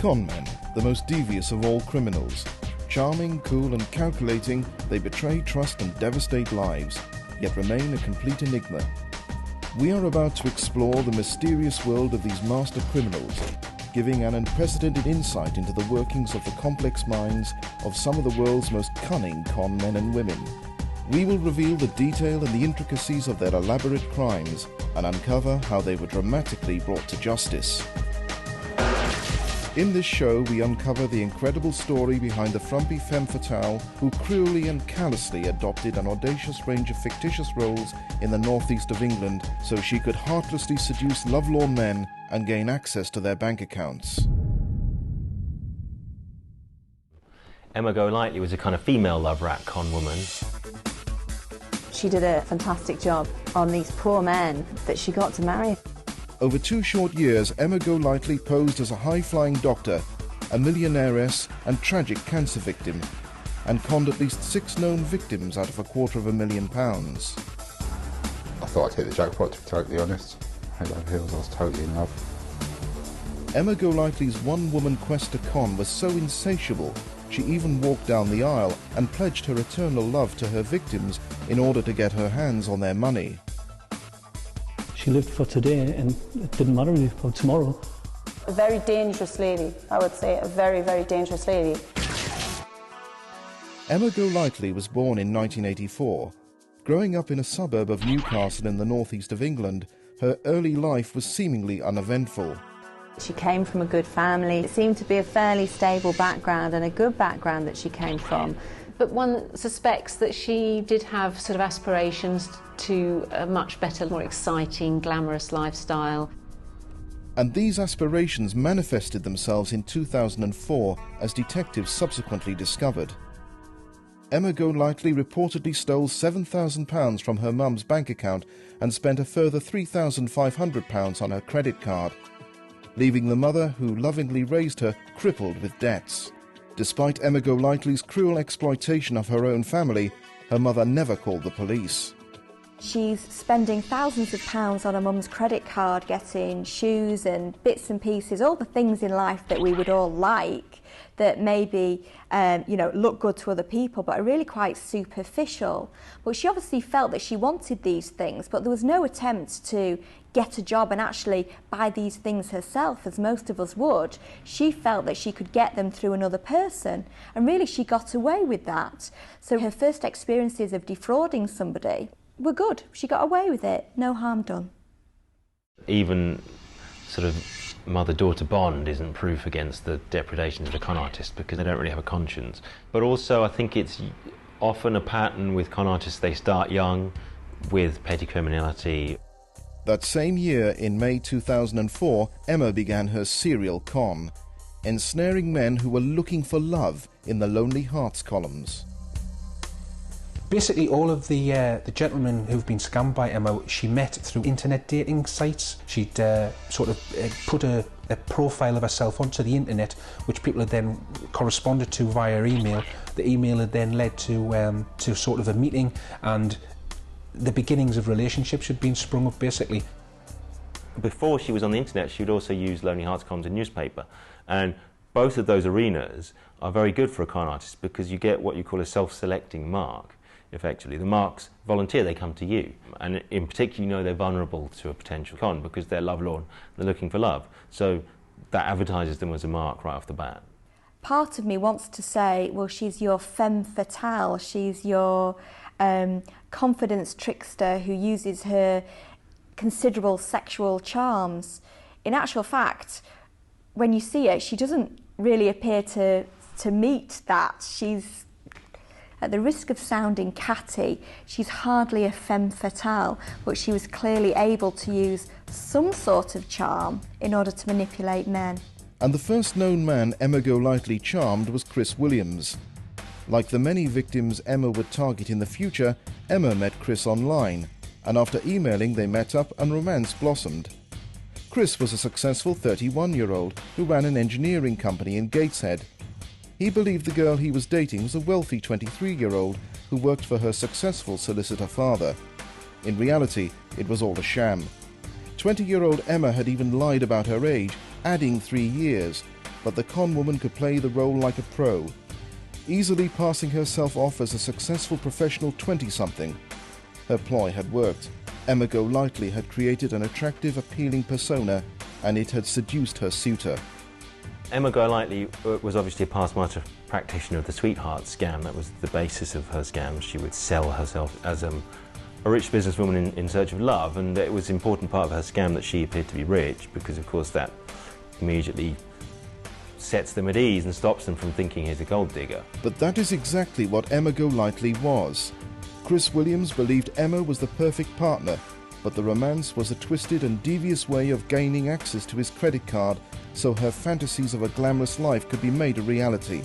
Conmen, the most devious of all criminals. Charming, cool and calculating, they betray trust and devastate lives, yet remain a complete enigma. We are about to explore the mysterious world of these master criminals, giving an unprecedented insight into the workings of the complex minds of some of the world's most cunning con men and women. We will reveal the detail and the intricacies of their elaborate crimes and uncover how they were dramatically brought to justice. In this show, we uncover the incredible story behind the frumpy femme fatale who cruelly and callously adopted an audacious range of fictitious roles in the northeast of England so she could heartlessly seduce lovelorn men and gain access to their bank accounts. Emma Golightly was a kind of female love rat con woman. She did a fantastic job on these poor men that she got to marry. Over 2 short years, Emma Golightly posed as a high-flying doctor, a millionairess and tragic cancer victim, and conned at least 6 known victims out of £250,000. I thought I'd hit the jackpot, to be totally honest. Head over heels, I was totally in love. Emma Golightly's one-woman quest to con was so insatiable, she even walked down the aisle and pledged her eternal love to her victims in order to get her hands on their money. She lived for today, and it didn't matter about tomorrow. A very dangerous lady, I would say, a very, very dangerous lady. Emma Golightly was born in 1984. Growing up in a suburb of Newcastle in the northeast of England, her early life was seemingly uneventful. She came from a good family. It seemed to be a fairly stable background and a good background that she came from. But one suspects that she did have sort of aspirations to a much better, more exciting, glamorous lifestyle. And these aspirations manifested themselves in 2004, as detectives subsequently discovered. Emma Golightly reportedly stole £7,000 from her mum's bank account and spent a further £3,500 on her credit card, leaving the mother who lovingly raised her crippled with debts. Despite Emma Golightly's cruel exploitation of her own family, her mother never called the police. She's spending thousands of pounds on her mum's credit card, getting shoes and bits and pieces, all the things in life that we would all like, that maybe look good to other people but are really quite superficial. But she obviously felt that she wanted these things, but there was no attempt to get a job and actually buy these things herself, as most of us would. She felt that she could get them through another person, and really she got away with that. So her first experiences of defrauding somebody were good. She got away with it, no harm done. Even sort of mother-daughter bond isn't proof against the depredations of the con artist because they don't really have a conscience. But also I think it's often a pattern with con artists, they start young with petty criminality. That same year, in May 2004, Emma began her serial con, ensnaring men who were looking for love in the Lonely Hearts columns. Basically, all of the gentlemen who've been scammed by Emma, she met through internet dating sites. She'd put a profile of herself onto the internet, which people had then corresponded to via email. The email had then led to sort of a meeting, and the beginnings of relationships had been sprung up, basically. Before she was on the internet, she would also use Lonely Hearts columns in newspaper, and both of those arenas are very good for a con artist because you get what you call a self-selecting mark. Effectively, the marks volunteer, they come to you, and in particular you know they're vulnerable to a potential con because they're lovelorn, they're looking for love, so that advertises them as a mark right off the bat. Part of me wants to say, well, she's your femme fatale, she's your confidence trickster who uses her considerable sexual charms. In actual fact, when you see her, she doesn't really appear to meet that. She's, at the risk of sounding catty, she's hardly a femme fatale, but she was clearly able to use some sort of charm in order to manipulate men. And the first known man Emma Golightly charmed was Chris Williams. Like the many victims Emma would target in the future, Emma met Chris online, and after emailing they met up and romance blossomed. Chris was a successful 31-year-old who ran an engineering company in Gateshead. He believed the girl he was dating was a wealthy 23-year-old who worked for her successful solicitor father. In reality, it was all a sham. 20-year-old Emma had even lied about her age, adding 3 years, but the conwoman could play the role like a pro, easily passing herself off as a successful professional 20-something. Her ploy had worked. Emma Golightly had created an attractive, appealing persona, and it had seduced her suitor. Emma Golightly was obviously a past master practitioner of the sweetheart scam. That was the basis of her scam. She would sell herself as a rich businesswoman in search of love, and it was an important part of her scam that she appeared to be rich, because of course that immediately sets them at ease and stops them from thinking he's a gold digger. But that is exactly what Emma Golightly was. Chris Williams believed Emma was the perfect partner, but the romance was a twisted and devious way of gaining access to his credit card so her fantasies of a glamorous life could be made a reality,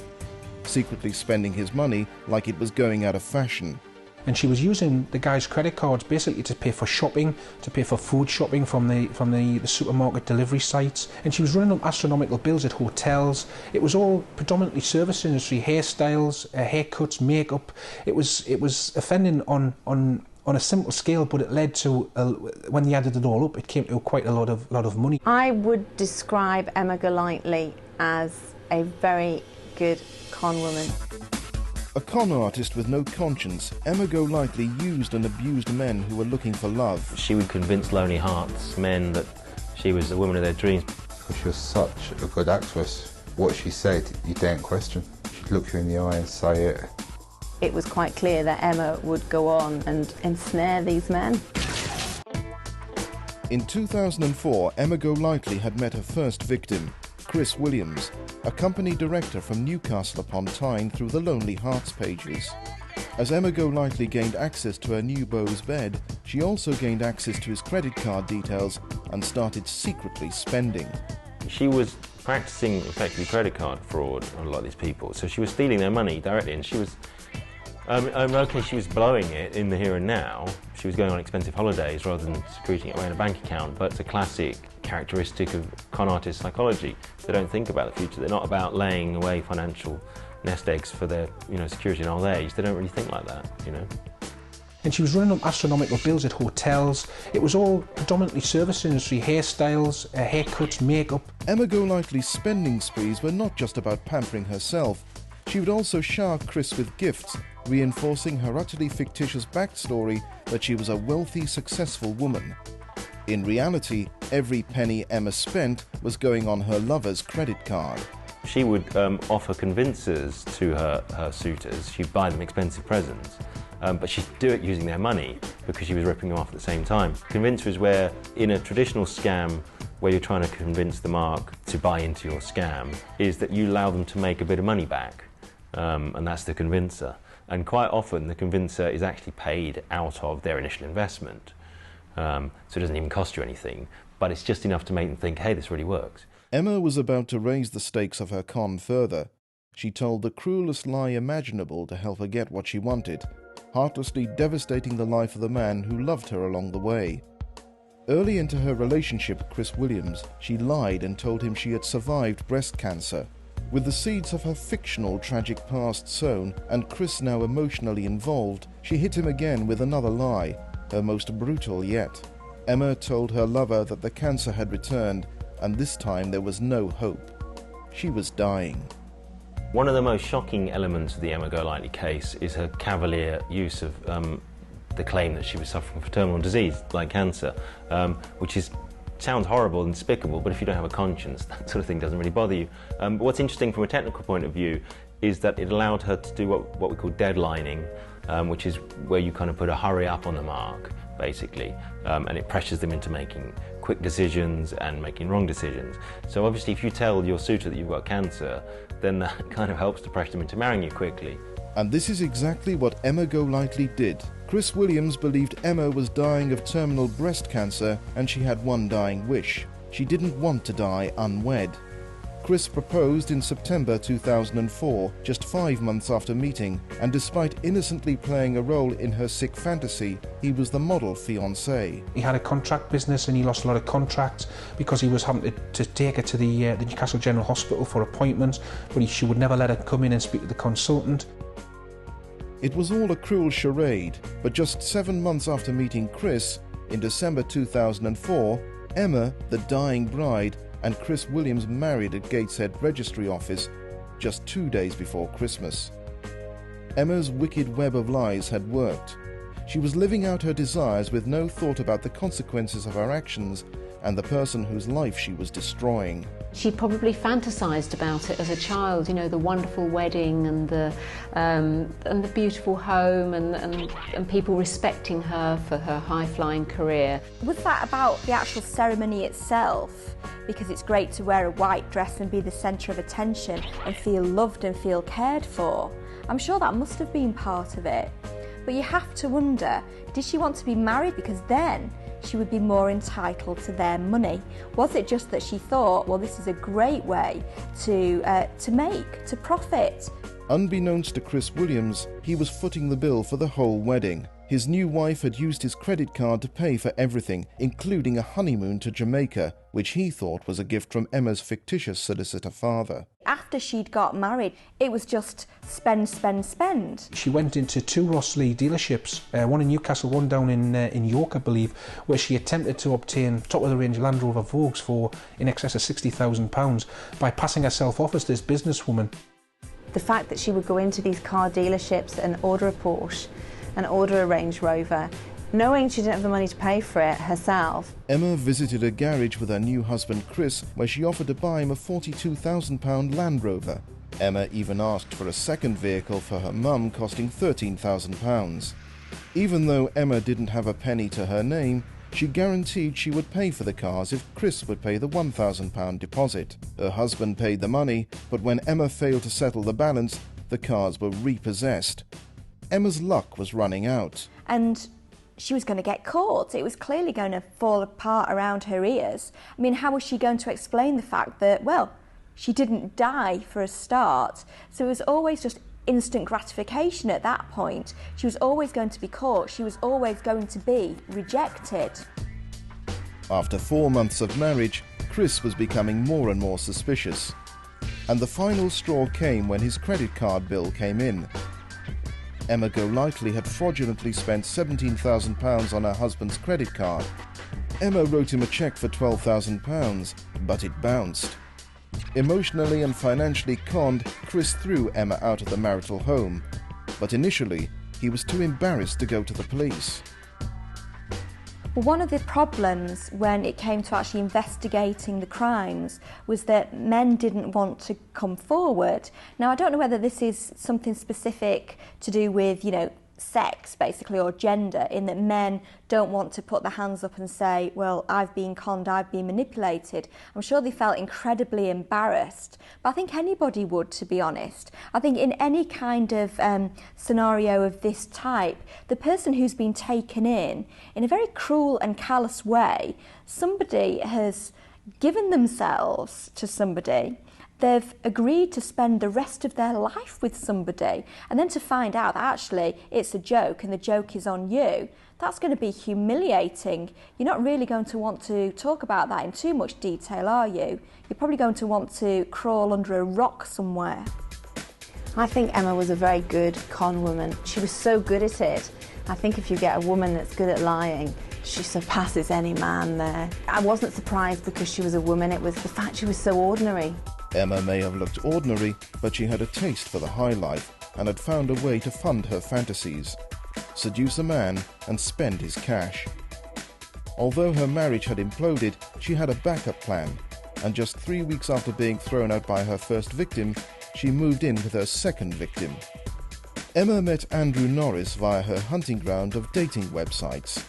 secretly spending his money like it was going out of fashion. And she was using the guy's credit cards basically to pay for shopping, to pay for food shopping from the supermarket delivery sites. And she was running up astronomical bills at hotels. It was all predominantly service industry, hairstyles, haircuts, makeup. It was offending on a simple scale, but it led to, when they added it all up, it came to quite a lot of money. I would describe Emma Golightly as a very good con woman. A con artist with no conscience, Emma Golightly used and abused men who were looking for love. She would convince lonely hearts men that she was the woman of their dreams. She was such a good actress. What she said, you daren't question. She'd look you in the eye and say it. It was quite clear that Emma would go on and ensnare these men. In 2004, Emma Golightly had met her first victim, Chris Williams, a company director from Newcastle upon Tyne, through the Lonely Hearts pages. As Emma Golightly gained access to her new beau's bed, she also gained access to his credit card details and started secretly spending. She was practicing effectively credit card fraud on a lot of these people, so she was stealing their money directly, and she was okay, she was blowing it in the here and now. She was going on expensive holidays rather than secreting it away in a bank account, but it's a classic characteristic of con artist psychology. They don't think about the future. They're not about laying away financial nest eggs for their security in old age. They don't really think like that, And she was running up astronomical bills at hotels. It was all predominantly service industry, hairstyles, haircuts, makeup. Emma Golightly's spending sprees were not just about pampering herself. She would also shower Chris with gifts, reinforcing her utterly fictitious backstory that she was a wealthy, successful woman. In reality, every penny Emma spent was going on her lover's credit card. She would offer convincers to her suitors. She'd buy them expensive presents, but she'd do it using their money because she was ripping them off at the same time. Convincer is where, in a traditional scam, where you're trying to convince the mark to buy into your scam, is that you allow them to make a bit of money back, and that's the convincer. And quite often the convincer is actually paid out of their initial investment. So it doesn't even cost you anything, but it's just enough to make them think, hey, this really works. Emma was about to raise the stakes of her con further. She told the cruelest lie imaginable to help her get what she wanted, heartlessly devastating the life of the man who loved her along the way. Early into her relationship with Chris Williams, she lied and told him she had survived breast cancer. With the seeds of her fictional tragic past sown and Chris now emotionally involved, she hit him again with another lie, her most brutal yet. Emma told her lover that the cancer had returned, and this time there was no hope. She was dying. One of the most shocking elements of the Emma Golightly case is her cavalier use of the claim that she was suffering from terminal disease, like cancer, which sounds horrible and despicable, but if you don't have a conscience, that sort of thing doesn't really bother you. But what's interesting from a technical point of view is that it allowed her to do what we call deadlining, which is where you kind of put a hurry up on the mark, basically, and it pressures them into making quick decisions and making wrong decisions. So obviously if you tell your suitor that you've got cancer, then that kind of helps to pressure them into marrying you quickly. And this is exactly what Emma Golightly did. Chris Williams believed Emma was dying of terminal breast cancer, and she had one dying wish. She didn't want to die unwed. Chris proposed in September 2004, just 5 months after meeting, and despite innocently playing a role in her sick fantasy, he was the model fiancé. He had a contract business and he lost a lot of contracts because he was having to take her to the Newcastle General Hospital for appointments, but she would never let her come in and speak to the consultant. It was all a cruel charade, but just 7 months after meeting Chris, in December 2004, Emma, the dying bride, and Chris Williams married at Gateshead Registry Office just 2 days before Christmas. Emma's wicked web of lies had worked. She was living out her desires with no thought about the consequences of her actions and the person whose life she was destroying. She probably fantasised about it as a child, you know, the wonderful wedding and the beautiful home and people respecting her for her high-flying career. Was that about the actual ceremony itself? Because it's great to wear a white dress and be the centre of attention and feel loved and feel cared for. I'm sure that must have been part of it. But you have to wonder, did she want to be married because then she would be more entitled to their money? Was it just that she thought, well, this is a great way to profit? Unbeknownst to Chris Williams, he was footing the bill for the whole wedding. His new wife had used his credit card to pay for everything, including a honeymoon to Jamaica, which he thought was a gift from Emma's fictitious solicitor father. After she'd got married, it was just spend, spend, spend. She went into 2 Ross Lee dealerships, one in Newcastle, one down in York, I believe, where she attempted to obtain top-of-the-range Land Rover Vogues for in excess of £60,000 by passing herself off as this businesswoman. The fact that she would go into these car dealerships and order a Porsche and order a Range Rover, knowing she didn't have the money to pay for it herself. Emma visited a garage with her new husband Chris, where she offered to buy him a £42,000 Land Rover. Emma even asked for a second vehicle for her mum, costing £13,000. Even though Emma didn't have a penny to her name, she guaranteed she would pay for the cars if Chris would pay the £1,000 deposit. Her husband paid the money, but when Emma failed to settle the balance, the cars were repossessed. Emma's luck was running out. And she was going to get caught. It was clearly going to fall apart around her ears. I mean, how was she going to explain the fact that, well, she didn't die for a start? So it was always just instant gratification at that point. She was always going to be caught. She was always going to be rejected. After 4 months of marriage, Chris was becoming more and more suspicious. And the final straw came when his credit card bill came in. Emma Golightly had fraudulently spent £17,000 on her husband's credit card. Emma wrote him a cheque for £12,000, but it bounced. Emotionally and financially conned, Chris threw Emma out of the marital home, but initially he was too embarrassed to go to the police. Well, one of the problems when it came to actually investigating the crimes was that men didn't want to come forward. Now, I don't know whether this is something specific to do with, sex, basically, or gender, in that men don't want to put their hands up and say, well, I've been conned, I've been manipulated. I'm sure they felt incredibly embarrassed, but I think anybody would, to be honest. I think in any kind of scenario of this type, the person who's been taken in a very cruel and callous way, somebody has given themselves to somebody. They've agreed to spend the rest of their life with somebody, and then to find out that actually it's a joke and the joke is on you, that's going to be humiliating. You're not really going to want to talk about that in too much detail, are you? You're probably going to want to crawl under a rock somewhere. I think Emma was a very good con woman. She was so good at it. I think if you get a woman that's good at lying, she surpasses any man there. I wasn't surprised because she was a woman, it was the fact she was so ordinary. Emma may have looked ordinary, but she had a taste for the high life and had found a way to fund her fantasies, seduce a man and spend his cash. Although her marriage had imploded, she had a backup plan, and just 3 weeks after being thrown out by her first victim, she moved in with her second victim. Emma met Andrew Norris via her hunting ground of dating websites,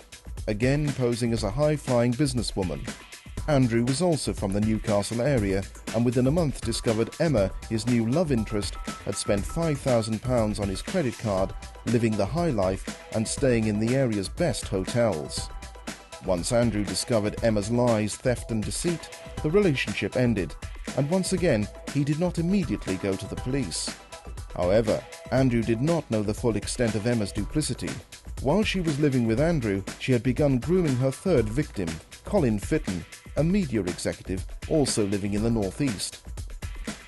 again posing as a high-flying businesswoman. Andrew was also from the Newcastle area, and within a month discovered Emma, his new love interest, had spent £5,000 on his credit card, living the high life and staying in the area's best hotels. Once Andrew discovered Emma's lies, theft and deceit, the relationship ended, and once again he did not immediately go to the police. However, Andrew did not know the full extent of Emma's duplicity. While she was living with Andrew, she had begun grooming her third victim, Colin Fitton, a media executive also living in the northeast.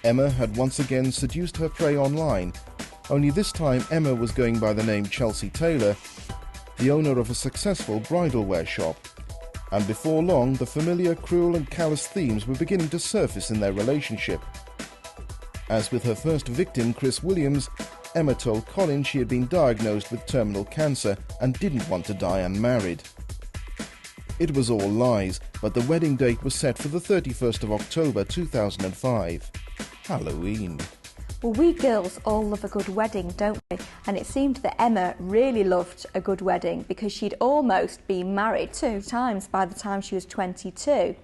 Emma had once again seduced her prey online, only this time Emma was going by the name Chelsea Taylor, the owner of a successful bridal wear shop. And before long, the familiar cruel and callous themes were beginning to surface in their relationship. As with her first victim, Chris Williams, Emma told Colin she had been diagnosed with terminal cancer and didn't want to die unmarried. It was all lies, but the wedding date was set for the 31st of October 2005, Halloween. Well, we girls all love a good wedding, don't we? And it seemed that Emma really loved a good wedding because she'd almost been married 2 times by the time she was 22.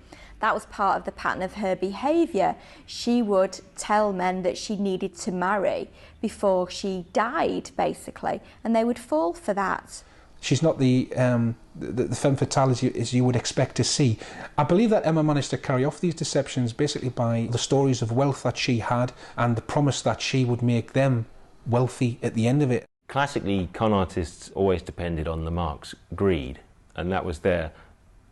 That was part of the pattern of her behaviour. She would tell men that she needed to marry before she died, basically, and they would fall for that. She's not the femme fatale as you would expect to see. I believe that Emma managed to carry off these deceptions basically by the stories of wealth that she had and the promise that she would make them wealthy at the end of it. Classically, con artists always depended on the mark's greed, and that was their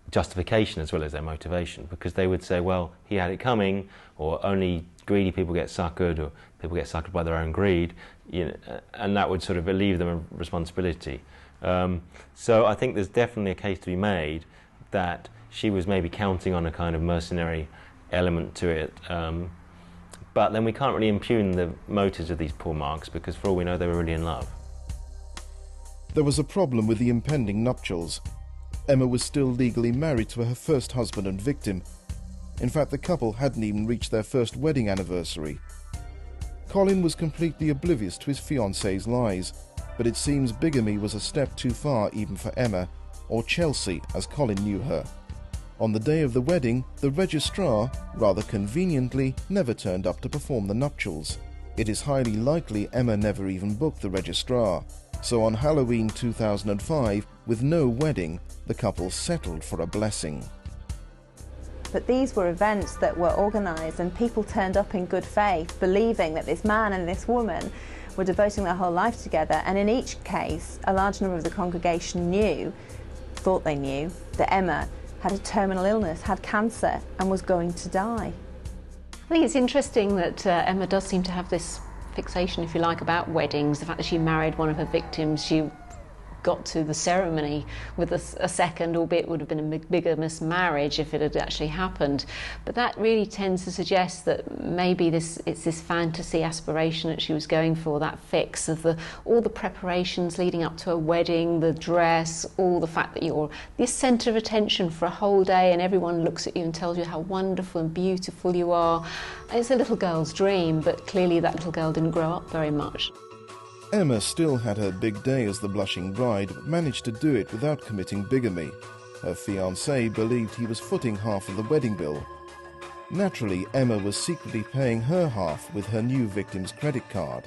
justification as well as their motivation, because they would say, well, he had it coming, or only greedy people get suckered, or people get suckered by their own greed, you know, and that would sort of relieve them of responsibility. So I think there's definitely a case to be made that she was maybe counting on a kind of mercenary element to it, but then we can't really impugn the motives of these poor marks, because for all we know they were really in love. There was a problem with the impending nuptials. Emma was still legally married to her first husband and victim. In fact, the couple hadn't even reached their first wedding anniversary. Colin was completely oblivious to his fiancée's lies, but it seems bigamy was a step too far even for Emma, or Chelsea as Colin knew her. On the day of the wedding, the registrar, rather conveniently, never turned up to perform the nuptials. It is highly likely Emma never even booked the registrar, so on Halloween 2005, with no wedding, the couple settled for a blessing. But these were events that were organised and people turned up in good faith, believing that this man and this woman were devoting their whole life together, and in each case, a large number of the congregation thought they knew, that Emma had a terminal illness, had cancer, and was going to die. I think it's interesting that Emma does seem to have this fixation, if you like, about weddings. The fact that she married one of her victims, she got to the ceremony with a second, albeit it would have been a bigamous marriage if it had actually happened. But that really tends to suggest that maybe it's this fantasy aspiration that she was going for, that fix of all the preparations leading up to a wedding, the dress, all the fact that you're this centre of attention for a whole day and everyone looks at you and tells you how wonderful and beautiful you are. It's a little girl's dream, but clearly that little girl didn't grow up very much. Emma still had her big day as the blushing bride, but managed to do it without committing bigamy. Her fiancé believed he was footing half of the wedding bill. Naturally, Emma was secretly paying her half with her new victim's credit card.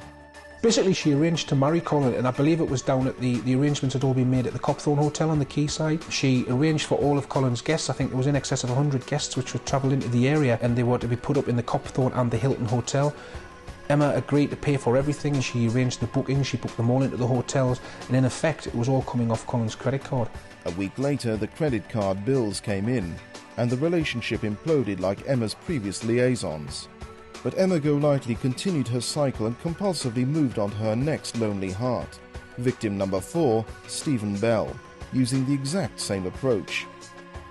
Basically, she arranged to marry Colin, and I believe it was down at the arrangements had all been made at the Copthorne Hotel on the quayside. She arranged for all of Colin's guests. I think there was in excess of 100 guests which would travel into the area, and they were to be put up in the Copthorne and the Hilton Hotel. Emma agreed to pay for everything, and she arranged the bookings, she booked them all into the hotels, and in effect it was all coming off Colin's credit card. A week later, the credit card bills came in, and the relationship imploded like Emma's previous liaisons. But Emma Golightly continued her cycle and compulsively moved on to her next lonely heart, victim number 4, Stephen Bell, using the exact same approach.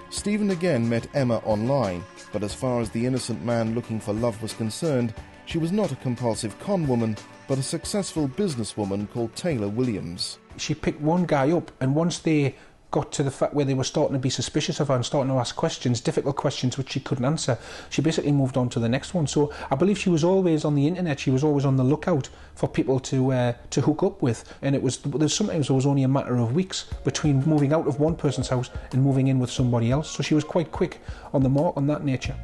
Stephen again met Emma online, but as far as the innocent man looking for love was concerned, she was not a compulsive con woman, but a successful businesswoman called Taylor Williams. She picked one guy up, and once they got to the fact where they were starting to be suspicious of her and starting to ask questions, difficult questions which she couldn't answer, she basically moved on to the next one. So I believe she was always on the internet, she was always on the lookout for people to hook up with, and sometimes it was only a matter of weeks between moving out of one person's house and moving in with somebody else. So she was quite quick on the mark on that nature.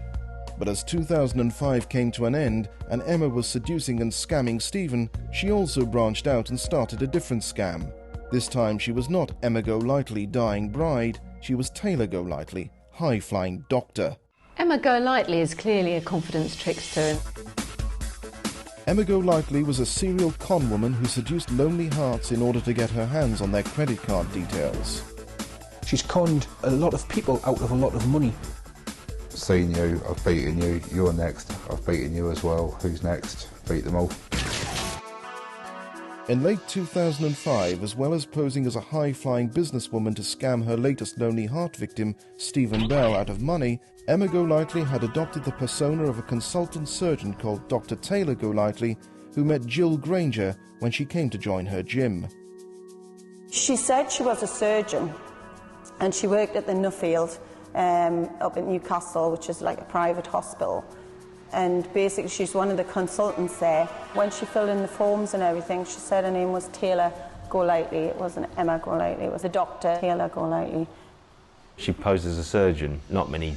But as 2005 came to an end and Emma was seducing and scamming Stephen, she also branched out and started a different scam. This time she was not Emma Golightly, dying bride, she was Taylor Golightly, high-flying doctor. Emma Golightly is clearly a confidence trickster. Emma Golightly was a serial con woman who seduced lonely hearts in order to get her hands on their credit card details. She's conned a lot of people out of a lot of money. Seen you, I've beaten you, you're next, I've beaten you as well, who's next? Beat them all. In late 2005, as well as posing as a high-flying businesswoman to scam her latest Lonely Heart victim, Stephen Bell, out of money, Emma Golightly had adopted the persona of a consultant surgeon called Dr. Taylor Golightly, who met Jill Granger when she came to join her gym. She said she was a surgeon, and she worked at the Nuffield up in Newcastle, which is like a private hospital. And basically she's one of the consultants there. When she filled in the forms and everything, she said her name was Taylor Golightly. It wasn't Emma Golightly, it was the Dr. Taylor Golightly. She posed as a surgeon. Not many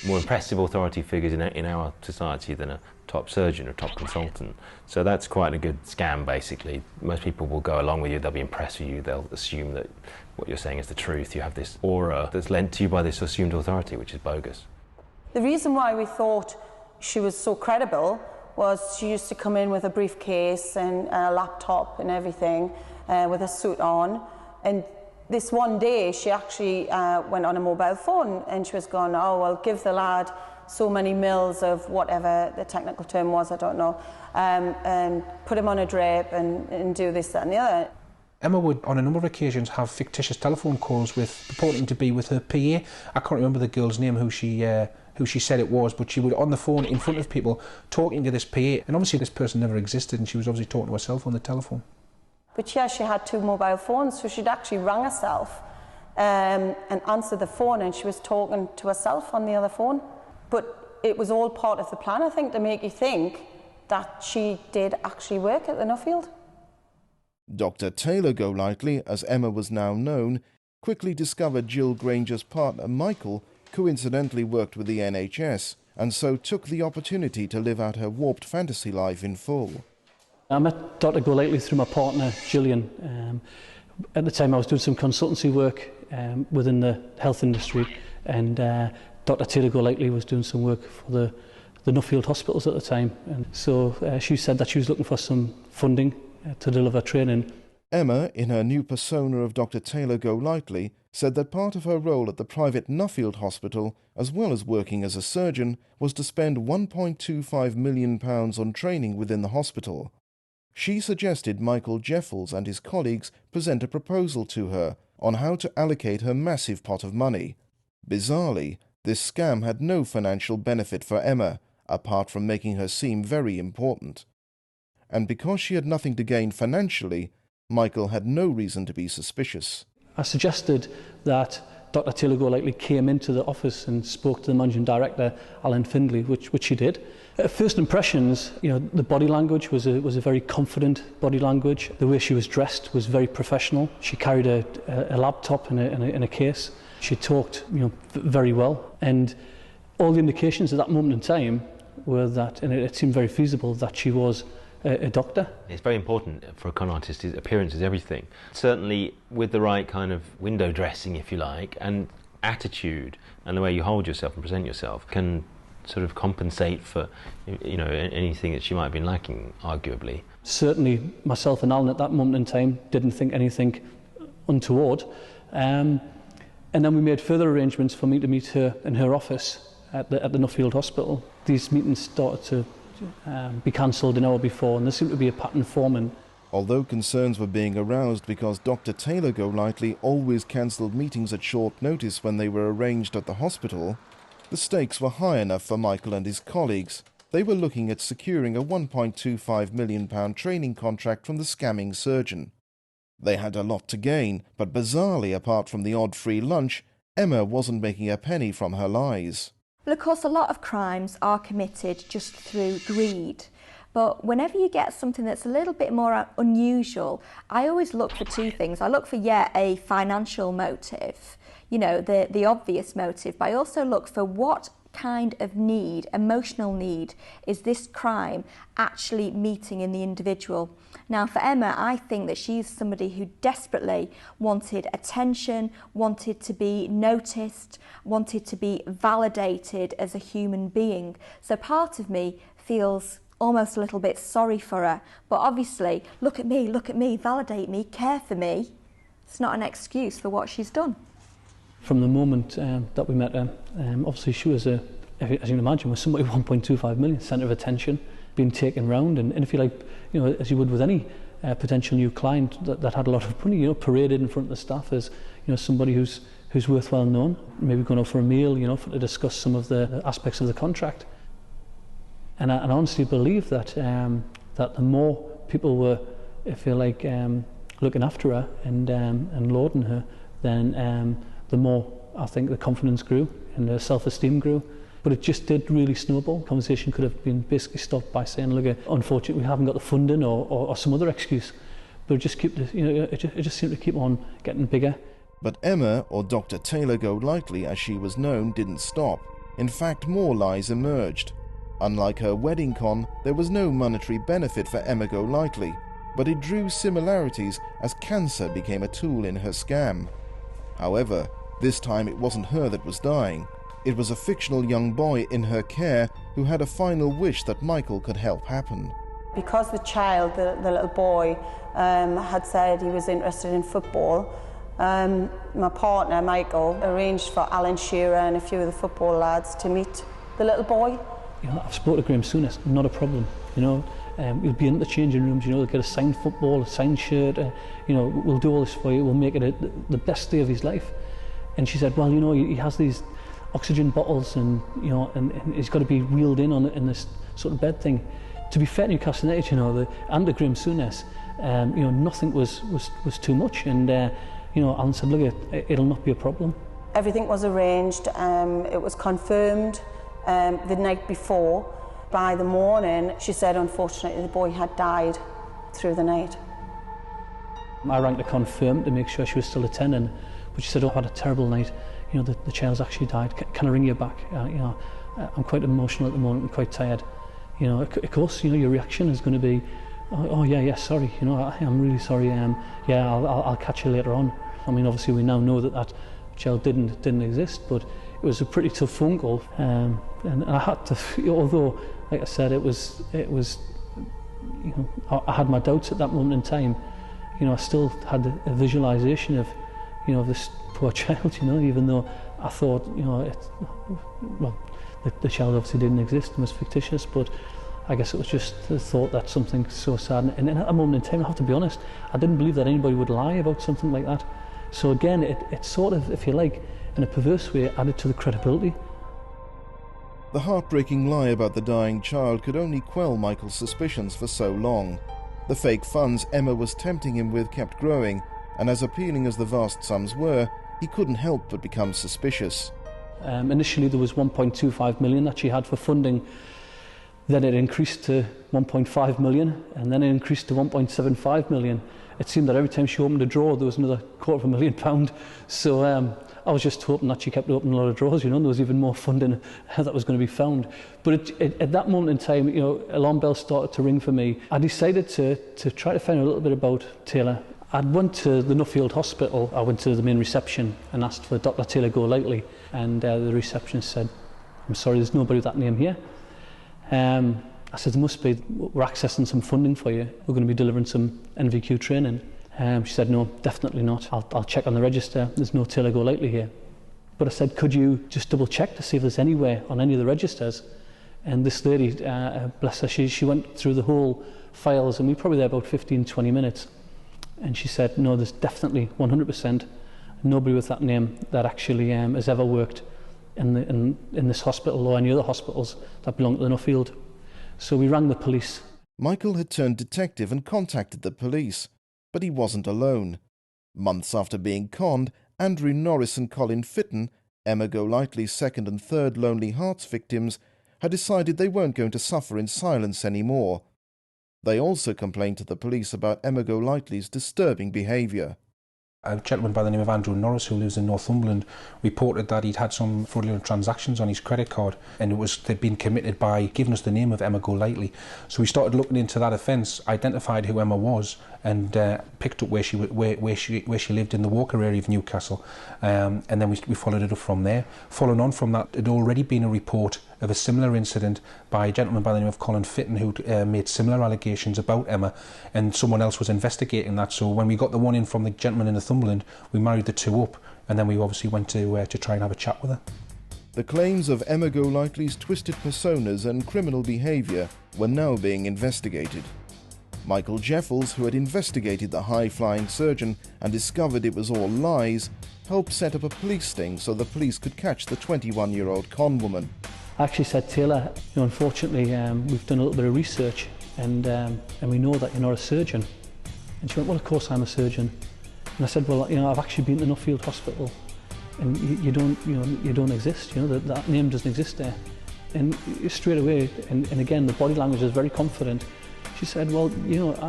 more impressive authority figures in our society than a top surgeon or top consultant. So that's quite a good scam, basically. Most people will go along with you, they'll be impressed with you, they'll assume that what you're saying is the truth. You have this aura that's lent to you by this assumed authority, which is bogus. The reason why we thought she was so credible was she used to come in with a briefcase and a laptop and everything, with a suit on. And this one day she actually went on a mobile phone and she was going, oh, well, give the lad so many mils of whatever the technical term was, I don't know, and put him on a drip and do this, that and the other. Emma would, on a number of occasions, have fictitious telephone calls with purporting to be with her PA. I can't remember the girl's name who she said it was, but she would, on the phone in front of people, talking to this PA, and obviously this person never existed, and she was obviously talking to herself on the telephone. But yeah, she had 2 mobile phones, so she'd actually rang herself and answered the phone, and she was talking to herself on the other phone. But it was all part of the plan, I think, to make you think that she did actually work at the Nuffield. Dr. Taylor Golightly, as Emma was now known, quickly discovered Jill Granger's partner, Michael, coincidentally worked with the NHS, and so took the opportunity to live out her warped fantasy life in full. I met Dr. Golightly through my partner, Gillian. At the time I was doing some consultancy work within the health industry, and Dr. Taylor Golightly was doing some work for the Nuffield hospitals at the time. And so she said that she was looking for some funding to deliver training. Emma, in her new persona of Dr. Taylor Golightly, said that part of her role at the private Nuffield hospital, as well as working as a surgeon, was to spend £1.25 million on training within the hospital. She suggested Michael Jeffels and his colleagues present a proposal to her on how to allocate her massive pot of money. Bizarrely, this scam had no financial benefit for Emma, apart from making her seem very important. And because she had nothing to gain financially, Michael had no reason to be suspicious. I suggested that Dr. Taylor Golightly came into the office and spoke to the managing director, Alan Findlay, which she did. At first impressions, the body language was a very confident body language. The way she was dressed was very professional. She carried a laptop in a case. She talked, very well. And all the indications at that moment in time were that, and it seemed very feasible, that she was a doctor. It's very important for a con artist. Appearance is everything. Certainly with the right kind of window dressing, if you like, and attitude and the way you hold yourself and present yourself can sort of compensate for anything that she might have been lacking, arguably. Certainly myself and Alan at that moment in time didn't think anything untoward. And then we made further arrangements for me to meet her in her office at the Nuffield Hospital. These meetings started to be cancelled an hour before, and there seemed to be a pattern forming. Although concerns were being aroused because Dr. Taylor Golightly always cancelled meetings at short notice when they were arranged at the hospital, the stakes were high enough for Michael and his colleagues. They were looking at securing a £1.25 million training contract from the scamming surgeon. They had a lot to gain, but bizarrely, apart from the odd free lunch, Emma wasn't making a penny from her lies. Well, of course, a lot of crimes are committed just through greed. But whenever you get something that's a little bit more unusual, I always look for 2 things. I look for, a financial motive, the obvious motive, but I also look for what kind of need, emotional need, is this crime actually meeting in the individual. Now for Emma, I think that she's somebody who desperately wanted attention, wanted to be noticed, wanted to be validated as a human being. So part of me feels almost a little bit sorry for her, but obviously, look at me, validate me, care for me. It's not an excuse for what she's done. From the moment that we met her, obviously she was, as you can imagine, was somebody 1.25 million, centre of attention, being taken round, and if you like, as you would with any potential new client that had a lot of money, you know, paraded in front of the staff as, you know, somebody who's worthwhile known, maybe going out for a meal, you know, to discuss some of the aspects of the contract. And I honestly believe that that the more people were, I feel like, looking after her and lauding her, then the more I think the confidence grew and the self-esteem grew. But it just did really snowball. Conversation could have been basically stopped by saying, look, unfortunately we haven't got the funding or some other excuse. But it just seemed to keep on getting bigger. But Emma, or Dr. Taylor Golightly as she was known, didn't stop. In fact, more lies emerged. Unlike her wedding con, there was no monetary benefit for Emma Golightly, but it drew similarities as cancer became a tool in her scam. However, this time it wasn't her that was dying. It was a fictional young boy in her care who had a final wish that Michael could help happen. Because the child, the little boy, had said he was interested in football, my partner, Michael, arranged for Alan Shearer and a few of the football lads to meet the little boy. You know, I've spoken to Graham Souness, not a problem, you know. You'll be in the changing rooms, you know, they'll get a signed football, a signed shirt, you know, we'll do all this for you, we'll make it the best day of his life. And she said, well, you know, he has these oxygen bottles and, you know, and he's got to be wheeled in in this sort of bed thing. To be fair to Newcastle United, you know, and to Graham Souness, you know, nothing was too much. And, you know, Alan said, look, it'll not be a problem. Everything was arranged, it was confirmed the night before. By the morning, she said, unfortunately, the boy had died through the night. I rang to confirm to make sure she was still attending, but she said, oh, I had a terrible night. You know, the child's actually died. Can I ring you back? You know, I'm quite emotional at the moment, I'm quite tired. You know, of course, you know, your reaction is going to be, oh yeah, sorry, you know, I'm really sorry, yeah, I'll catch you later on. I mean, obviously we now know that child didn't exist, but it was a pretty tough phone call, and I had to, although, like I said, it was, you know, I had my doubts at that moment in time. You know, I still had a visualization of, you know, this poor child, you know, even though I thought, you know, the child obviously didn't exist and was fictitious, but I guess it was just the thought that something so sad, and at that moment in time, I have to be honest, I didn't believe that anybody would lie about something like that. So again, it sort of, if you like, in a perverse way, added to the credibility. The heartbreaking lie about the dying child could only quell Michael's suspicions for so long. The fake funds Emma was tempting him with kept growing, and as appealing as the vast sums were, he couldn't help but become suspicious. Initially there was 1.25 million that she had for funding, then it increased to 1.5 million, and then it increased to 1.75 million. It seemed that every time she opened a drawer there was another £250,000, so I was just hoping that she kept opening a lot of drawers, you know, and there was even more funding that was going to be found. But at that moment in time, you know, alarm bells started to ring for me. I decided to try to find out a little bit about Taylor. I went to the Nuffield Hospital. I went to the main reception and asked for Dr. Taylor Golightly, and the receptionist said, I'm sorry, there's nobody with that name here. I said, there must be, we're accessing some funding for you. We're going to be delivering some NVQ training. She said, no, definitely not. I'll check on the register. There's no Taylor Golightly here. But I said, could you just double check to see if there's anywhere on any of the registers? And this lady, bless her, she went through the whole files, and we were probably there about 15-20 minutes. And she said, no, there's definitely 100% nobody with that name that actually has ever worked in this hospital or any other hospitals that belong to the Nuffield. So we rang the police. Michael had turned detective and contacted the police, but he wasn't alone. Months after being conned, Andrew Norris and Colin Fitton, Emma Golightly's second and third Lonely Hearts victims, had decided they weren't going to suffer in silence anymore. They also complained to the police about Emma Golightly's disturbing behaviour. A gentleman by the name of Andrew Norris, who lives in Northumberland, reported that he'd had some fraudulent transactions on his credit card, and they'd been committed by giving us the name of Emma Golightly. So we started looking into that offence, identified who Emma was, and picked up where she lived in the Walker area of Newcastle, and then we followed it up from there. Following on from that, it had already been a report of a similar incident by a gentleman by the name of Colin Fitton, who'd made similar allegations about Emma, and someone else was investigating that. So when we got the one in from the gentleman in Northumberland, we married the two up, and then we obviously went to try and have a chat with her. The claims of Emma Golightly's twisted personas and criminal behaviour were now being investigated. Michael Jeffels, who had investigated the high-flying surgeon and discovered it was all lies, helped set up a police sting so the police could catch the 21-year-old con woman. I actually said, Taylor, unfortunately, we've done a little bit of research and we know that you're not a surgeon. And she went, well, of course I'm a surgeon. And I said, well, I've actually been to Nuffield Hospital and you don't exist, that name doesn't exist there. And straight away, and again, the body language is very confident. She said, well,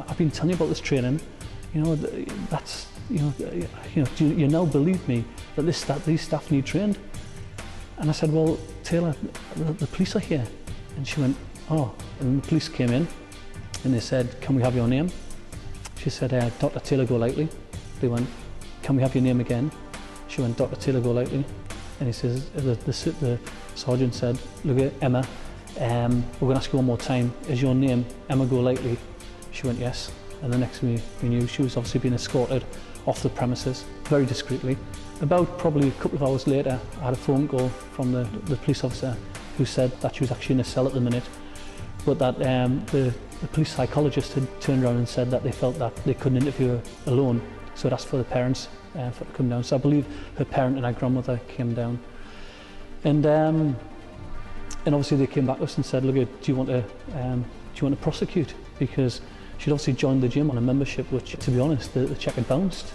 I've been telling you about this training, that's, do you now believe me that these staff need trained? And I said, well, Taylor, the police are here. And she went, oh, and the police came in and they said, can we have your name? She said, Dr. Taylor Golightly. They went, can we have your name again? She went, Dr. Taylor Golightly. And he says, the sergeant said, look at Emma, we're going to ask you one more time, is your name Emma Golightly? She went, yes. And the next thing we knew, she was obviously being escorted off the premises, very discreetly. About probably a couple of hours later, I had a phone call from the police officer who said that she was actually in a cell at the minute, but that the police psychologist had turned around and said that they felt that they couldn't interview her alone, so it asked for the parents for to come down. So I believe her parent and her grandmother came down. And obviously they came back to us and said, look, do you want to prosecute? Because she'd obviously joined the gym on a membership, which, to be honest, the check had bounced.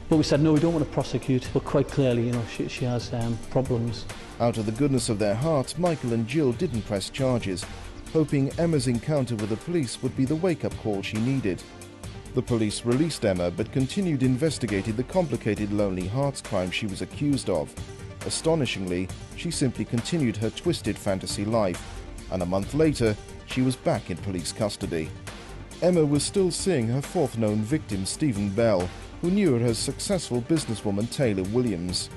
But we said, no, we don't want to prosecute, but quite clearly, she has problems. Out of the goodness of their hearts, Michael and Jill didn't press charges, hoping Emma's encounter with the police would be the wake-up call she needed. The police released Emma, but continued investigating the complicated Lonely Hearts crime she was accused of. Astonishingly, she simply continued her twisted fantasy life, and a month later, she was back in police custody. Emma was still seeing her fourth known victim, Stephen Bell, who knew her as successful businesswoman Taylor Williams.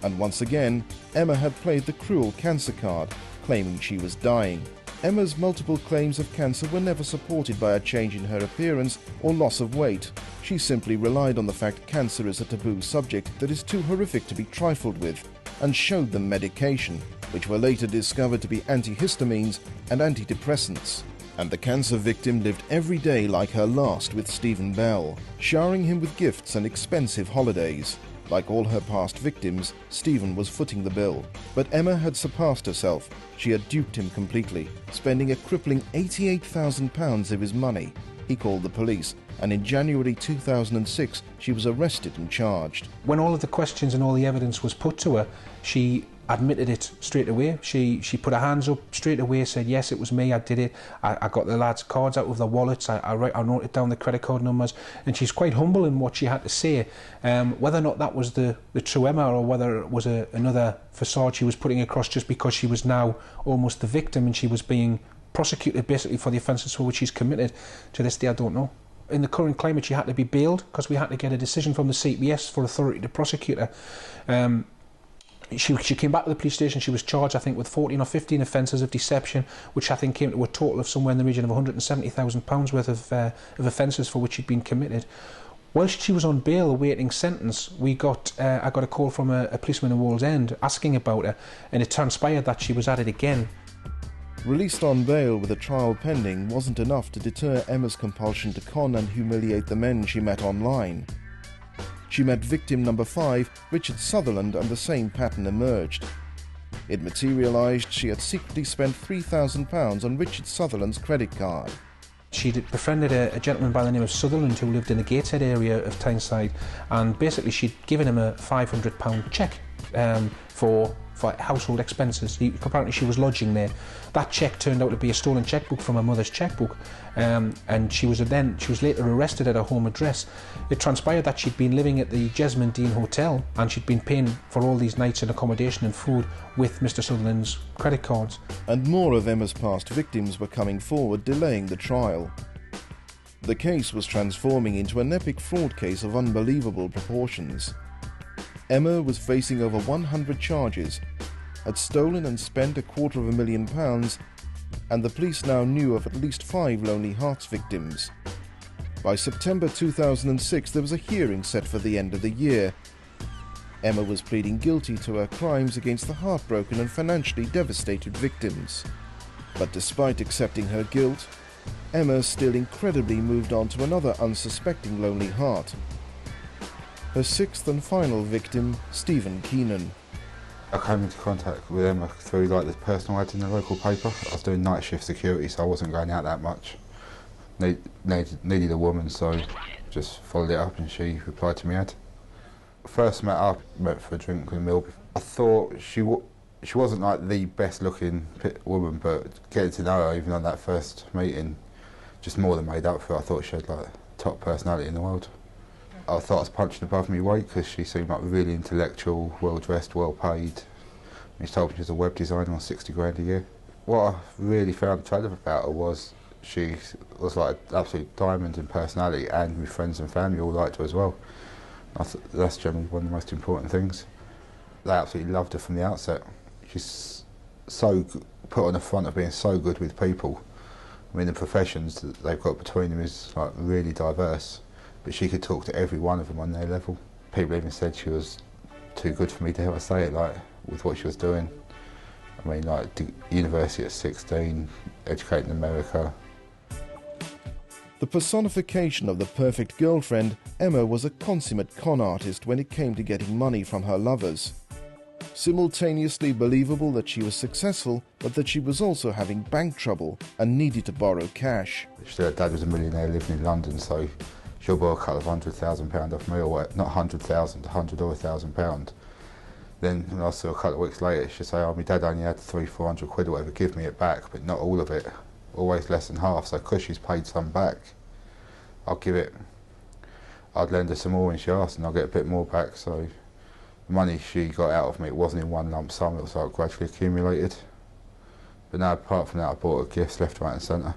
And once again, Emma had played the cruel cancer card, claiming she was dying. Emma's multiple claims of cancer were never supported by a change in her appearance or loss of weight. She simply relied on the fact cancer is a taboo subject that is too horrific to be trifled with, and showed them medication, which were later discovered to be antihistamines and antidepressants. And the cancer victim lived every day like her last with Stephen Bell, showering him with gifts and expensive holidays. Like all her past victims, Stephen was footing the bill. But Emma had surpassed herself. She had duped him completely, spending a crippling £88,000 of his money. He called the police, and in January 2006, she was arrested and charged. When all of the questions and all the evidence was put to her, she admitted it straight away. She put her hands up straight away, said, yes, it was me, I did it. I got the lads' cards out of their wallets, I noted down the credit card numbers, and she's quite humble in what she had to say. Whether or not that was the true Emma, or whether it was another facade she was putting across just because she was now almost the victim and she was being prosecuted basically for the offences for which she's committed, to this day I don't know. In the current climate, she had to be bailed because we had to get a decision from the CPS for authority to prosecute her. She came back to the police station. She was charged, I think, with 14 or 15 offences of deception, which I think came to a total of somewhere in the region of £170,000 worth of offences for which she'd been committed. Whilst she was on bail awaiting sentence, I got a call from a policeman in Wallsend asking about her, and it transpired that she was at it again. Released on bail with a trial pending wasn't enough to deter Emma's compulsion to con and humiliate the men she met online. She met victim number 5, Richard Sutherland, and the same pattern emerged. It materialised she had secretly spent £3,000 on Richard Sutherland's credit card. She'd befriended a gentleman by the name of Sutherland who lived in the Gateshead area of Tyneside, and basically she'd given him a £500 cheque for household expenses. Apparently she was lodging there. That cheque turned out to be a stolen chequebook from her mother's chequebook, and she was later arrested at her home address. It transpired that she'd been living at the Jesmond Dean Hotel, and she'd been paying for all these nights and accommodation and food with Mr Sutherland's credit cards. And more of Emma's past victims were coming forward, delaying the trial. The case was transforming into an epic fraud case of unbelievable proportions. Emma was facing over 100 charges, had stolen and spent £250,000, and the police now knew of at least 5 Lonely Hearts victims. By September 2006, there was a hearing set for the end of the year. Emma was pleading guilty to her crimes against the heartbroken and financially devastated victims. But despite accepting her guilt, Emma still incredibly moved on to another unsuspecting lonely heart. Her sixth and final victim, Stephen Keenan. I came into contact with Emma through the personal ads in the local paper. I was doing night shift security, so I wasn't going out that much. Needed a woman, so just followed it up and she replied to me ad. First met for a drink with a meal. I thought she wasn't the best looking woman, but getting to know her even on that first meeting just more than made up for it. I thought she had top personality in the world. I thought I was punching above my weight because she seemed really intellectual, well dressed, well paid. She told me she was a web designer on 60 grand a year. What I really found attractive about her was she was an absolute diamond in personality, and my friends and family all liked her as well. That's generally one of the most important things. They absolutely loved her from the outset. She's so put on the front of being so good with people. I mean, the professions that they've got between them is really diverse, but she could talk to every one of them on their level. People even said she was too good for me to ever say it, with what she was doing. I mean, university at 16, educating in America. The personification of the perfect girlfriend, Emma was a consummate con artist when it came to getting money from her lovers. Simultaneously believable that she was successful, but that she was also having bank trouble and needed to borrow cash. Her dad was a millionaire living in London, so she'll borrow a couple of £100,000 off me, or not 100,000, 100 or £1,000. Then when I saw a couple of weeks later, she'd say, my dad only had 300-400 quid or whatever, give me it back, but not all of it, always less than half. So because she's paid some back, I'd lend her some more when she asked, and I'll get a bit more back. So the money she got out of me, it wasn't in one lump sum, it was gradually accumulated. But now, apart from that, I bought her gifts left, right and centre.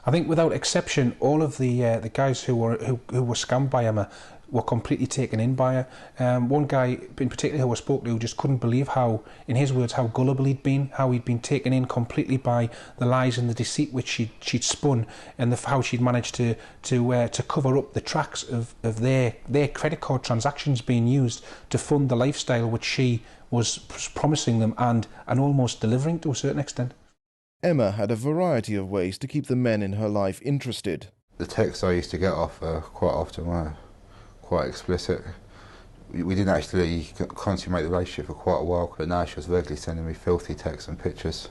I think without exception, all of the guys who were scammed by Emma were completely taken in by her. One guy in particular who I spoke to just couldn't believe how, in his words, how gullible he'd been, how he'd been taken in completely by the lies and the deceit which she'd spun, and how she'd managed to cover up the tracks of their credit card transactions being used to fund the lifestyle which she was promising them and almost delivering to a certain extent. Emma had a variety of ways to keep the men in her life interested. The texts I used to get off her quite often were quite explicit. We didn't actually consummate the relationship for quite a while, but now she was regularly sending me filthy texts and pictures.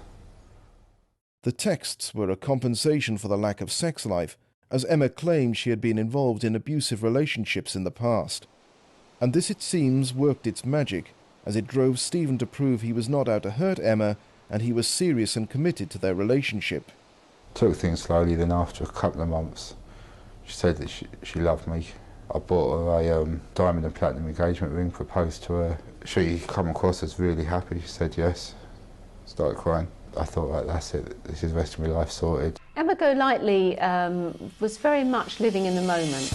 The texts were a compensation for the lack of sex life, as Emma claimed she had been involved in abusive relationships in the past. And this, it seems, worked its magic, as it drove Stephen to prove he was not out to hurt Emma, and he was serious and committed to their relationship. Took things slowly, then after a couple of months, she said that she loved me. I bought her a diamond and platinum engagement ring, proposed to her. She came across as really happy, she said yes. Started crying. I thought, right, that's it, this is the rest of my life sorted. Emma Golightly was very much living in the moment.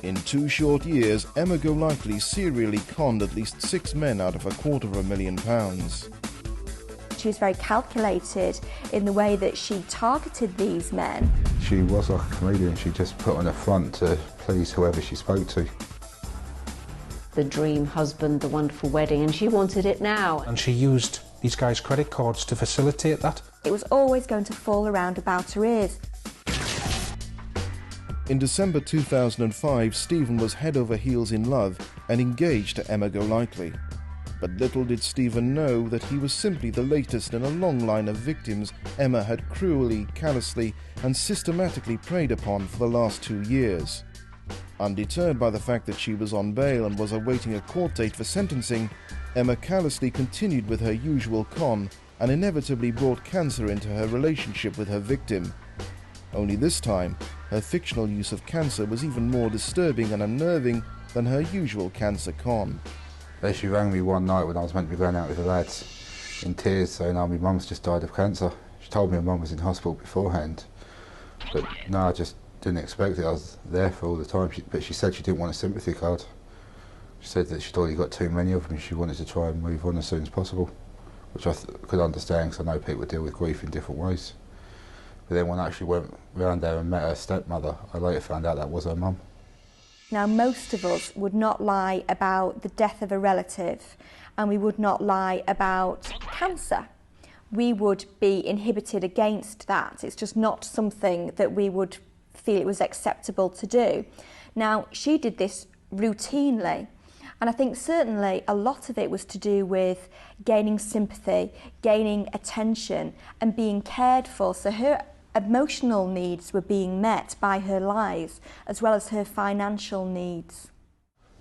In 2 short years, Emma Golightly serially conned at least 6 men out of £250,000. She was very calculated in the way that she targeted these men. She was like a comedian. She just put on a front to please whoever she spoke to. The dream husband, the wonderful wedding, and she wanted it now. And she used these guys' credit cards to facilitate that. It was always going to fall around about her ears. In December 2005, Stephen was head over heels in love and engaged to Emma Golightly. But little did Stephen know that he was simply the latest in a long line of victims Emma had cruelly, callously and systematically preyed upon for the last 2 years. Undeterred by the fact that she was on bail and was awaiting a court date for sentencing, Emma callously continued with her usual con and inevitably brought cancer into her relationship with her victim. Only this time, her fictional use of cancer was even more disturbing and unnerving than her usual cancer con. She rang me one night when I was meant to be going out with the lads, in tears, saying, my mum's just died of cancer. She told me her mum was in hospital beforehand, but no, I just didn't expect it. I was there for all the time, but she said she didn't want a sympathy card. She said that she'd already got too many of them and she wanted to try and move on as soon as possible, which I could understand because I know people deal with grief in different ways. But then when I actually went round there and met her stepmother, I later found out that was her mum. Now, most of us would not lie about the death of a relative, and we would not lie about cancer. we would be inhibited against that. It's just not something that we would feel it was acceptable to do. Now, she did this routinely, and I think certainly a lot of it was to do with gaining sympathy, gaining attention, and being cared for. So her emotional needs were being met by her lies, as well as her financial needs.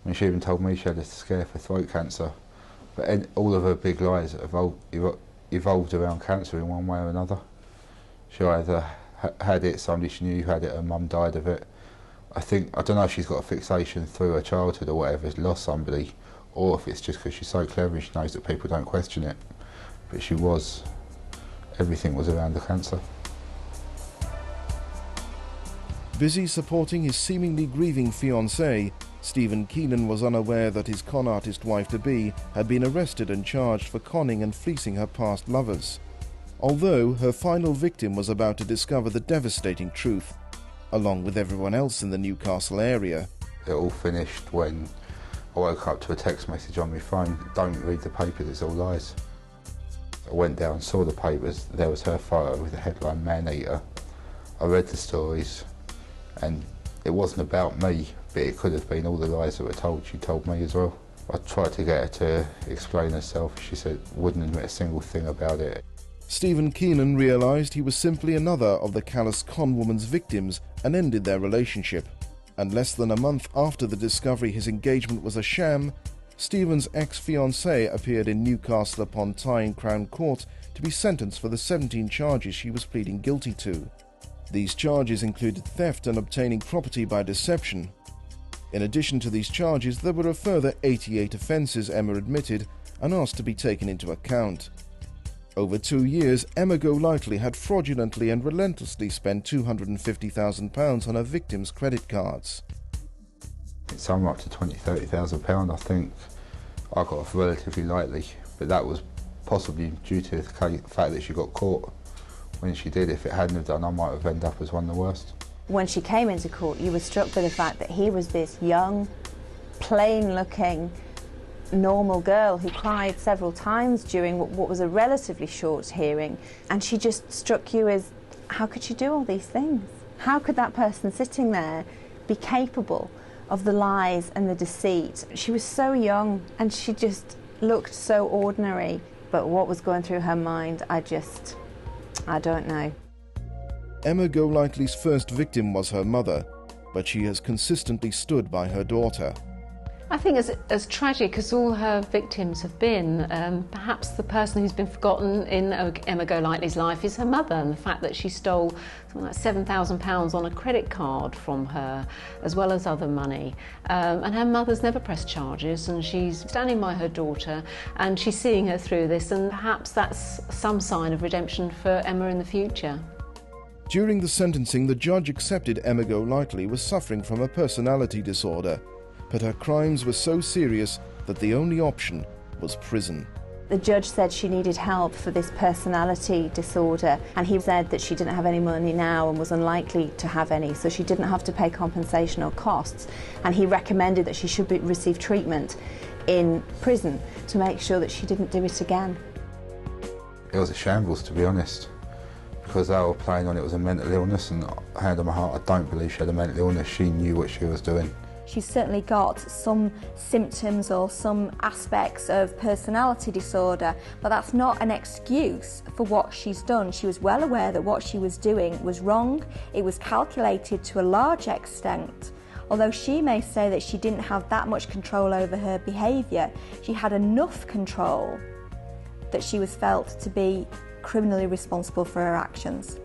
I mean, she even told me she had a scare for throat cancer, but all of her big lies evolved around cancer in one way or another. She either had it, somebody she knew had it, her mum died of it. I don't know if she's got a fixation through her childhood or whatever, lost somebody, or if it's just because she's so clever and she knows that people don't question it. But everything was around the cancer. Busy supporting his seemingly grieving fiancée, Stephen Keenan was unaware that his con artist wife-to-be had been arrested and charged for conning and fleecing her past lovers. Although her final victim was about to discover the devastating truth, along with everyone else in the Newcastle area. It all finished when I woke up to a text message on my phone, "Don't read the papers, it's all lies." I went down, saw the papers, there was her photo with the headline "Man-Eater." I read the stories, and it wasn't about me, but it could have been all the lies that were told. She told me as well. I tried to get her to explain herself. She said wouldn't admit a single thing about it. Stephen Keenan realised he was simply another of the callous con woman's victims and ended their relationship. And less than a month after the discovery his engagement was a sham, Stephen's ex-fiancée appeared in Newcastle upon Tyne Crown Court to be sentenced for the 17 charges she was pleading guilty to. These charges included theft and obtaining property by deception. In addition to these charges, there were a further 88 offences Emma admitted and asked to be taken into account. Over 2 years, Emma Golightly had fraudulently and relentlessly spent £250,000 on her victims' credit cards. It's somewhere up to £20,000-30,000, I think. I got off relatively lightly, but that was possibly due to the fact that she got caught. When she did, if it hadn't have done, I might have ended up as one of the worst. When she came into court, you were struck by the fact that he was this young, plain-looking, normal girl who cried several times during what was a relatively short hearing, and she just struck you as, how could she do all these things? How could that person sitting there be capable of the lies and the deceit? She was so young and she just looked so ordinary, but what was going through her mind, I don't know. Emma Golightly's first victim was her mother, but she has consistently stood by her daughter. I think as tragic as all her victims have been, perhaps the person who's been forgotten in Emma Golightly's life is her mother, and the fact that she stole something like £7,000 on a credit card from her, as well as other money. And her mother's never pressed charges, and she's standing by her daughter, and she's seeing her through this, and perhaps that's some sign of redemption for Emma in the future. During the sentencing, the judge accepted Emma Golightly was suffering from a personality disorder, but her crimes were so serious that the only option was prison. The judge said she needed help for this personality disorder, and he said that she didn't have any money now and was unlikely to have any, so she didn't have to pay compensation or costs, and he recommended that she should receive treatment in prison to make sure that she didn't do it again. It was a shambles, to be honest, because they were playing on it was a mental illness, and hand on my heart, I don't believe she had a mental illness. She knew what she was doing. She's certainly got some symptoms or some aspects of personality disorder, but that's not an excuse for what she's done. She was well aware that what she was doing was wrong. It was calculated to a large extent. Although she may say that she didn't have that much control over her behaviour, she had enough control that she was felt to be criminally responsible for her actions.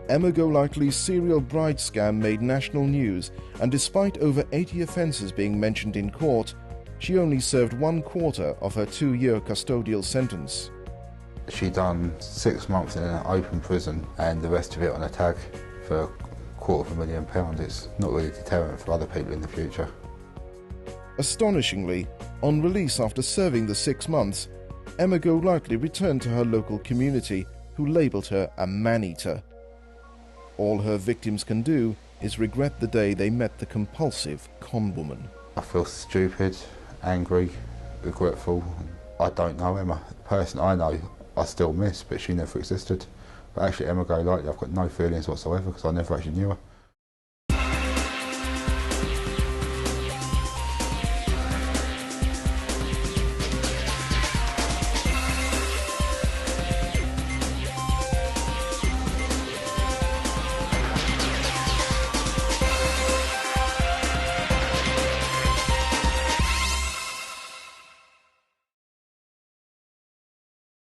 Emma Golightly's serial bride scam made national news, and despite over 80 offences being mentioned in court, she only served 1/4 of her 2-year custodial sentence. She done 6 months in an open prison and the rest of it on a tag for £250,000. It's not really a deterrent for other people in the future. Astonishingly, on release after serving the 6 months, Emma Golightly returned to her local community, who labelled her a man-eater. All her victims can do is regret the day they met the compulsive con woman. I feel stupid, angry, regretful. I don't know Emma. The person I know, I still miss, but she never existed. But actually Emma Golightly, I've got no feelings whatsoever because I never actually knew her.